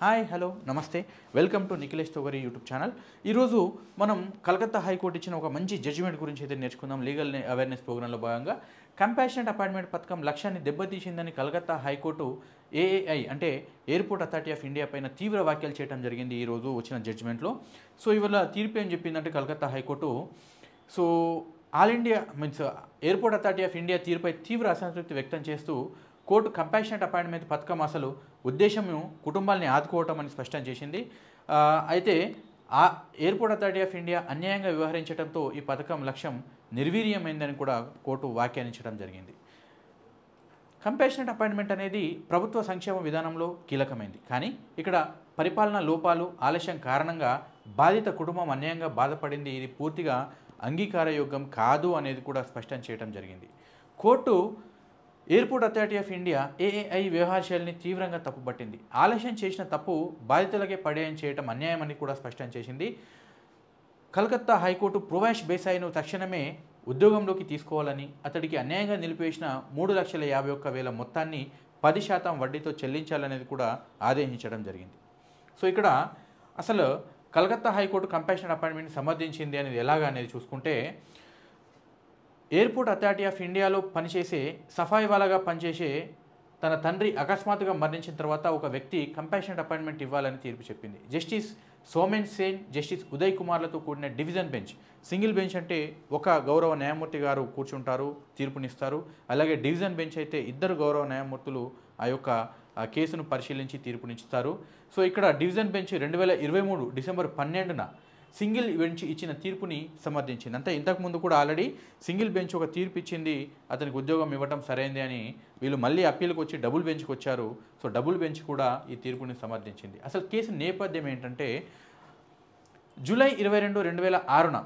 Hi hello నమస్తే welcome to Nikhilesh Togari YouTube channel. ఈరోజు మనం కలకత్తా హైకోర్టు ఇచ్చిన ఒక మంచి జడ్జిమెంట్ గురించి అయితే నేర్చుకుందాం. లీగల్ అవేర్నెస్ ప్రోగ్రాంలో భాగంగా కంపాషనెట్ అపాయింట్మెంట్ పథకం లక్ష్యాన్ని దెబ్బతీసిందని కలకత్తా హైకోర్టు ఏఏఐ అంటే ఎయిర్పోర్ట్ అథారిటీ ఆఫ్ ఇండియా పైన తీవ్ర వ్యాఖ్యలు చేయడం జరిగింది ఈరోజు వచ్చిన జడ్జిమెంట్లో. సో ఇవాళ తీర్పు ఏం చెప్పిందంటే Calcutta high court all India airport authority of India తీరుపై తీవ్ర అసంతృప్తి వ్యక్తం చేస్తూ కోర్టు కంపాషనెట్ అపాయింట్మెంట్ పథకం అసలు ఉద్దేశం కుటుంబాలని ఆదుకోవటం అని స్పష్టం చేసింది. అయితే ఆ ఎయిర్పోర్ట్ అథారిటీ ఆఫ్ ఇండియా అన్యాయంగా వ్యవహరించడంతో ఈ పథకం లక్ష్యం నిర్వీర్యమైందని కూడా కోర్టు వ్యాఖ్యానించడం జరిగింది. కంపాషనెట్ అపాయింట్మెంట్ అనేది ప్రభుత్వ సంక్షేమ విధానంలో కీలకమైంది. కానీ ఇక్కడ పరిపాలన లోపాలు ఆలస్యం కారణంగా బాధిత కుటుంబం అన్యాయంగా బాధపడింది. ఇది పూర్తిగా అంగీకారయోగ్యం కాదు అనేది కూడా స్పష్టం చేయడం జరిగింది. Court airport authority of India AAI వ్యవహార శైలిని తీవ్రంగా తప్పుపట్టింది. ఆలస్యం చేసిన తప్పు బాధితులకే పడేయం చేయడం అన్యాయమని కూడా స్పష్టం చేసింది. కలకత్తా హైకోర్టు ప్రొవాష్ బేసాయిను తక్షణమే ఉద్యోగంలోకి తీసుకోవాలని, అతడికి అన్యాయంగా నిలిపివేసిన 3,51,000 మొత్తాన్ని 10% వడ్డీతో చెల్లించాలనేది కూడా ఆదేశించడం జరిగింది. సో ఇక్కడ అసలు కలకత్తా హైకోర్టు కంపాషనెట్ అపాయింట్మెంట్ని సమర్థించింది అనేది ఎలాగా అనేది చూసుకుంటే, ఎయిర్పోర్ట్ అథారిటీ ఆఫ్ ఇండియాలో పనిచేసే సఫాయివాలాగా పనిచేసే తన తండ్రి అకస్మాత్తుగా మరణించిన తర్వాత ఒక వ్యక్తి కంపాషనెట్ అపాయింట్మెంట్ ఇవ్వాలని తీర్పు చెప్పింది. జస్టిస్ సోమెన్ సేన్, జస్టిస్ ఉదయ్ కుమార్లతో కూడిన డివిజన్ బెంచ్, సింగిల్ బెంచ్ అంటే ఒక గౌరవ న్యాయమూర్తి గారు కూర్చుంటారు, తీర్పునిస్తారు. అలాగే డివిజన్ బెంచ్ అయితే ఇద్దరు గౌరవ న్యాయమూర్తులు ఆ యొక్క కేసును పరిశీలించి తీర్పునిస్తారు. సో ఇక్కడ డివిజన్ బెంచ్ 2023 డిసెంబర్ 12న సింగిల్ బెంచ్ ఇచ్చిన తీర్పుని సమర్థించింది. అంటే ఇంతకుముందు కూడా ఆల్రెడీ సింగిల్ బెంచ్ ఒక తీర్పు ఇచ్చింది, అతనికి ఉద్యోగం ఇవ్వటం సరైంది అని. వీళ్ళు మళ్ళీ అప్పీల్కి వచ్చి డబుల్ బెంచ్కి వచ్చారు. సో డబుల్ బెంచ్ కూడా ఈ తీర్పుని సమర్థించింది. అసలు కేసు నేపథ్యం ఏంటంటే, జూలై 22, 2006న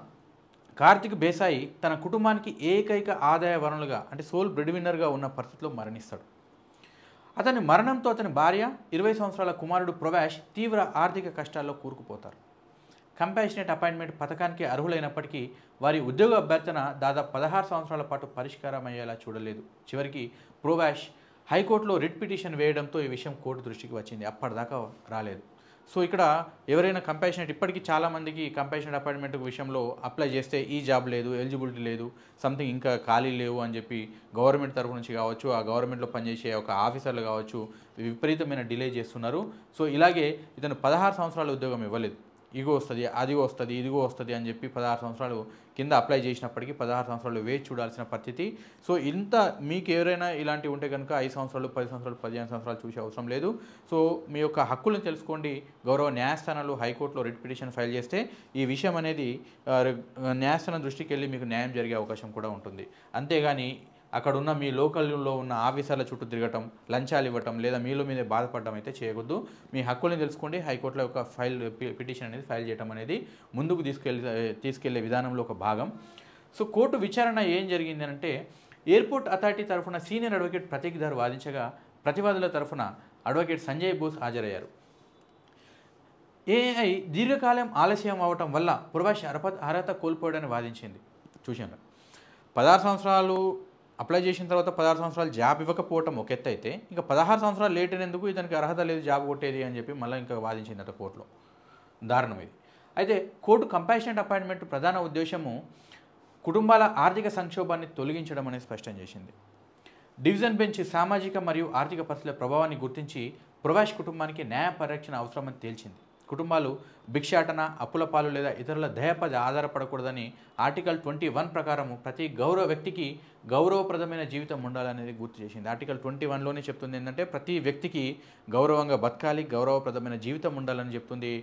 కార్తిక్ బేసాయి తన కుటుంబానికి ఏకైక ఆదాయ వనరులుగా అంటే సోల్ బ్రెడ్ విన్నర్గా ఉన్న పరిస్థితిలో మరణిస్తాడు. అతని మరణంతో అతని భార్య 20 సంవత్సరాల కుమారుడు ప్రవాష్ తీవ్ర ఆర్థిక కష్టాల్లో కూరుకుపోతారు. కంపాషనెట్ అపాయింట్మెంట్ పథకానికి అర్హులైనప్పటికీ వారి ఉద్యోగ అభ్యర్థన దాదాపు 16 సంవత్సరాల పాటు పరిష్కారం అయ్యేలా చూడలేదు. చివరికి ప్రవాష్ హైకోర్టులో రిట్ పిటిషన్ వేయడంతో ఈ విషయం కోర్టు దృష్టికి వచ్చింది. అప్పటిదాకా రాలేదు. సో ఇక్కడ ఎవరైనా కంపాషనెట్, ఇప్పటికీ చాలామందికి కంపాషనెట్ అపాయింట్మెంట్ విషయంలో అప్లై చేస్తే ఈ జాబ్ లేదు, ఎలిజిబిలిటీ లేదు, సంథింగ్ ఇంకా ఖాళీ లేవు అని చెప్పి గవర్నమెంట్ తరఫు నుంచి కావచ్చు, ఆ గవర్నమెంట్లో పనిచేసే ఒక ఆఫీసర్లు కావచ్చు, విపరీతమైన డిలే చేస్తున్నారు. సో ఇలాగే ఇతను 16 సంవత్సరాల ఉద్యోగం ఇవ్వలేదు. ఇగో వస్తుంది, అది వస్తుంది, ఇదిగో వస్తుంది అని చెప్పి 16 సంవత్సరాలు కింద అప్లై చేసినప్పటికీ 16 సంవత్సరాలు వేచి చూడాల్సిన పరిస్థితి. సో ఇంత మీకు ఎవరైనా ఇలాంటివి ఉంటే కనుక 5 సంవత్సరాలు, 10 సంవత్సరాలు, 15 సంవత్సరాలు చూసే అవసరం లేదు. సో మీ యొక్క హక్కులను తెలుసుకోండి. గౌరవ న్యాయస్థానాలు హైకోర్టులో రిట్ పిటిషన్ ఫైల్ చేస్తే ఈ విషయం అనేది న్యాయస్థానం దృష్టికి వెళ్ళి మీకు న్యాయం జరిగే అవకాశం కూడా ఉంటుంది. అంతేగాని అక్కడ ఉన్న మీ లోకల్లో ఉన్న ఆఫీసర్ల చుట్టూ తిరగటం, లంచాలు ఇవ్వటం లేదా మీలో మీదే బాధపడడం అయితే చేయకూడదు. మీ హక్కులను తెలుసుకోండి. హైకోర్టులో ఒక పిటిషన్ అనేది ఫైల్ చేయడం అనేది ముందుకు తీసుకెళ్లే విధానంలో ఒక భాగం. సో కోర్టు విచారణ ఏం జరిగింది అంటే, ఎయిర్పోర్ట్ అథారిటీ తరఫున సీనియర్ అడ్వకేట్ ప్రతీక్ వాదించగా ప్రతివాదుల తరఫున అడ్వకేట్ సంజయ్ బోస్ హాజరయ్యారు. ఏఐ దీర్ఘకాలం ఆలస్యం అవటం వల్ల ప్రవాష్ అర్హత కోల్పోయాడని వాదించింది. చూశాను, 16 సంవత్సరాలు అప్లై చేసిన తర్వాత 16 సంవత్సరాలు జాబ్ ఇవ్వకపోవటం ఒక ఎత్తు అయితే, ఇంకా 16 సంవత్సరాలు లేట్ అయినందుకు ఇతనికి అర్హత లేదు జాబ్ కొట్టేది అని చెప్పి మళ్ళీ ఇంకా వాదించిందట కోర్టులో. దారుణం ఇది. అయితే కోర్టు కంపాషనెట్ అపాయింట్మెంట్ ప్రధాన ఉద్దేశము కుటుంబాల ఆర్థిక సంక్షోభాన్ని తొలగించడం అనేది స్పష్టం చేసింది. డివిజన్ బెంచ్ సామాజిక మరియు ఆర్థిక పరిస్థితుల ప్రభావాన్ని గుర్తించి ప్రవాష్ కుటుంబానికి న్యాయ పరిరక్షణ అవసరమని తేల్చింది. కుటుంబాలు భిక్షాటన, అప్పుల పాలు లేదా ఇతరుల దయపై ఆధారపడకూడదని ఆర్టికల్ 21 ప్రకారం ప్రతి గౌరవ వ్యక్తికి గౌరవప్రదమైన జీవితం ఉండాలనేది గుర్తు చేసింది. ఆర్టికల్ 21లోనే చెప్తుంది ఏంటంటే ప్రతి వ్యక్తికి గౌరవంగా బతకాలి, గౌరవప్రదమైన జీవితం ఉండాలని చెప్తుంది.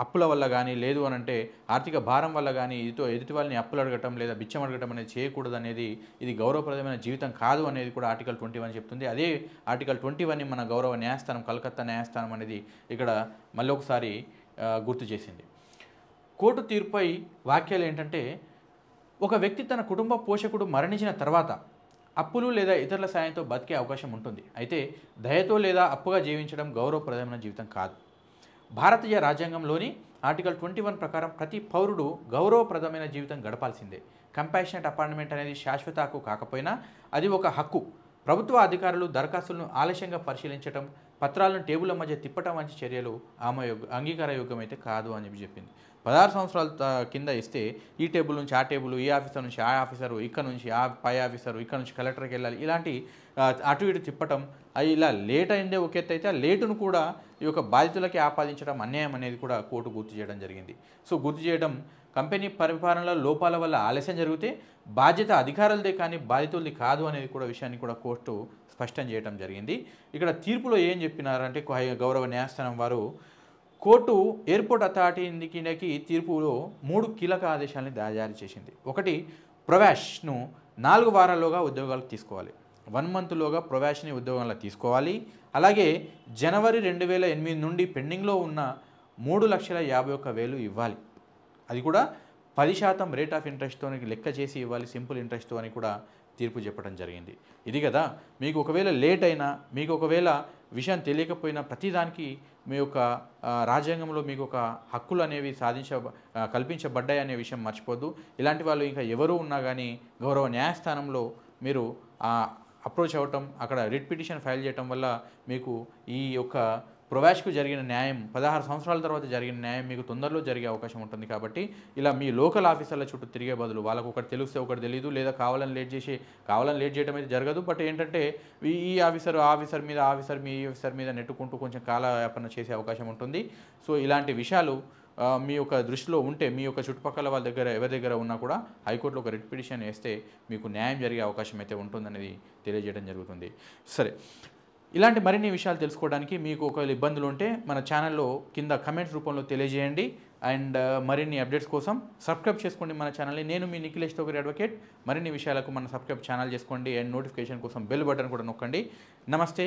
అప్పుల వల్ల కానీ లేదు అని అంటే ఆర్థిక భారం వల్ల కానీ ఎదుటి వాళ్ళని అప్పులు అడగటం లేదా బిచ్చం అడగటం అనేది చేయకూడదు అనేది, ఇది గౌరవప్రదమైన జీవితం కాదు అనేది కూడా ఆర్టికల్ 21 చెప్తుంది. అదే ఆర్టికల్ 21ని మన గౌరవ న్యాయస్థానం కలకత్తా న్యాయస్థానం అనేది ఇక్కడ మళ్ళీ ఒకసారి గుర్తు చేసింది. కోర్టు తీర్పుపై వ్యాఖ్యలు ఏంటంటే, ఒక వ్యక్తి తన కుటుంబ పోషకుడు మరణించిన తర్వాత అప్పులు లేదా ఇతరుల సాయంతో బతికే అవకాశం ఉంటుంది. అయితే దయతో లేదా అప్పుగా జీవించడం గౌరవప్రదమైన జీవితం కాదు. భారతీయ రాజ్యాంగంలోని ఆర్టికల్ 21 ప్రకారం ప్రతి పౌరుడు గౌరవప్రదమైన జీవితం గడపాల్సిందే. కంపాషనెట్ అపాయింట్మెంట్ అనేది శాశ్వత హక్కు కాకపోయినా అది ఒక హక్కు. ప్రభుత్వ అధికారులు దరఖాస్తులను ఆలస్యంగా పరిశీలించడం, పత్రాలను టేబుల్ల మధ్య తిప్పటం వంటి చర్యలు అంగీకారయోగ్యం అయితే కాదు అని చెప్పి చెప్పింది. 16 సంవత్సరాల కింద ఇస్తే ఈ టేబుల్ నుంచి ఆ టేబుల్, ఈ ఆఫీసర్ నుంచి ఆ ఆఫీసరు, ఇక్కడ నుంచి ఆ పై ఆఫీసరు, ఇక్కడ నుంచి కలెక్టర్కి వెళ్ళాలి, ఇలాంటి అటు ఇటు తిప్పటం, అవి ఇలా లేట్ అయిందే ఒక ఎత్తు అయితే ఆ లేటును కూడా ఈ యొక్క బాధితులకి ఆపాదించడం అన్యాయం అనేది కూడా కోర్టు గుర్తు చేయడం జరిగింది. సో గుర్తు చేయడం, కంపెనీ పరిపాలనలో లోపాల వల్ల ఆలస్యం జరిగితే బాధ్యత అధికారులదే కానీ బాధితులది కాదు అనేది కూడా విషయాన్ని కూడా కోర్టు స్పష్టం చేయడం జరిగింది. ఇక్కడ తీర్పులో ఏం చెప్పినారంటే గౌరవ న్యాయస్థానం వారు కోర్టు ఎయిర్పోర్ట్ అథారిటీకి తీర్పులో 3 కీలక ఆదేశాలను జారీ చేసింది. ఒకటి, ప్రొవాష్ను 4 వారాల్లోగా ఉద్యోగాలకు తీసుకోవాలి. 1 మంత్లోగా ప్రొవాష్ని ఉద్యోగంలో తీసుకోవాలి. అలాగే జనవరి 2008 నుండి పెండింగ్లో ఉన్న 3,51,000 ఇవ్వాలి. అది కూడా 10% రేట్ ఆఫ్ ఇంట్రెస్ట్తో లెక్క చేసి ఇవ్వాలి, సింపుల్ ఇంట్రెస్ట్తో అని కూడా తీర్పు చెప్పడం జరిగింది. ఇది కదా, మీకు ఒకవేళ లేట్ అయినా, మీకు ఒకవేళ విషయం తెలియకపోయినా ప్రతిదానికి మీ యొక్క రాజ్యాంగంలో మీకు ఒక హక్కులు అనేవి కల్పించబడ్డాయి అనే విషయం మర్చిపోద్దు. ఇలాంటి వాళ్ళు ఇంకా ఎవరు ఉన్నా కానీ గౌరవ న్యాయస్థానంలో మీరు అప్రోచ్ అవ్వటం, అక్కడ రిట్ పిటిషన్ ఫైల్ చేయటం వల్ల మీకు ఈ యొక్క ప్రొవాష్కు జరిగిన న్యాయం 16 సంవత్సరాల తర్వాత జరిగిన న్యాయం మీకు తొందరలో జరిగే అవకాశం ఉంటుంది. కాబట్టి ఇలా మీ లోకల్ ఆఫీసర్ల చుట్టూ తిరిగే బదులు వాళ్ళకు ఒకటి తెలిస్తే ఒకటి తెలియదు, లేదా కావాలని లేట్ చేయడం అయితే జరగదు. బట్ ఏంటంటే ఈ ఆఫీసర్ ఆ ఆఫీసర్ మీద, మీ ఆఫీసర్ మీద నెట్టుకుంటూ కొంచెం కాలయాపన చేసే అవకాశం ఉంటుంది. సో ఇలాంటి విషయాలు మీ యొక్క దృష్టిలో ఉంటే, మీ యొక్క చుట్టుపక్కల వాళ్ళ దగ్గర ఎవరి దగ్గర ఉన్నా కూడా హైకోర్టులో ఒక రిట్ పిటిషన్ వేస్తే మీకు న్యాయం జరిగే అవకాశం అయితే ఉంటుందనేది తెలియజేయడం జరుగుతుంది. సరే, ఇలాంటి మరిన్ని విషయాలు తెలుసుకోవడానికి మీకు ఒకవేళ ఇబ్బందులు ఉంటే మన ఛానల్లో కింద కమెంట్స్ రూపంలో తెలియజేయండి. అండ్ మరిన్ని అప్డేట్స్ కోసం సబ్స్క్రైబ్ చేసుకోండి మన ఛానల్ని. నేను మీ నిఖిలేష్ తోగరి అడ్వకేట్. మరిన్ని విషయాలకు మన సబ్స్క్రైబ్ ఛానల్ చేసుకోండి అండ్ నోటిఫికేషన్ కోసం బెల్ బటన్ కూడా నొక్కండి. నమస్తే.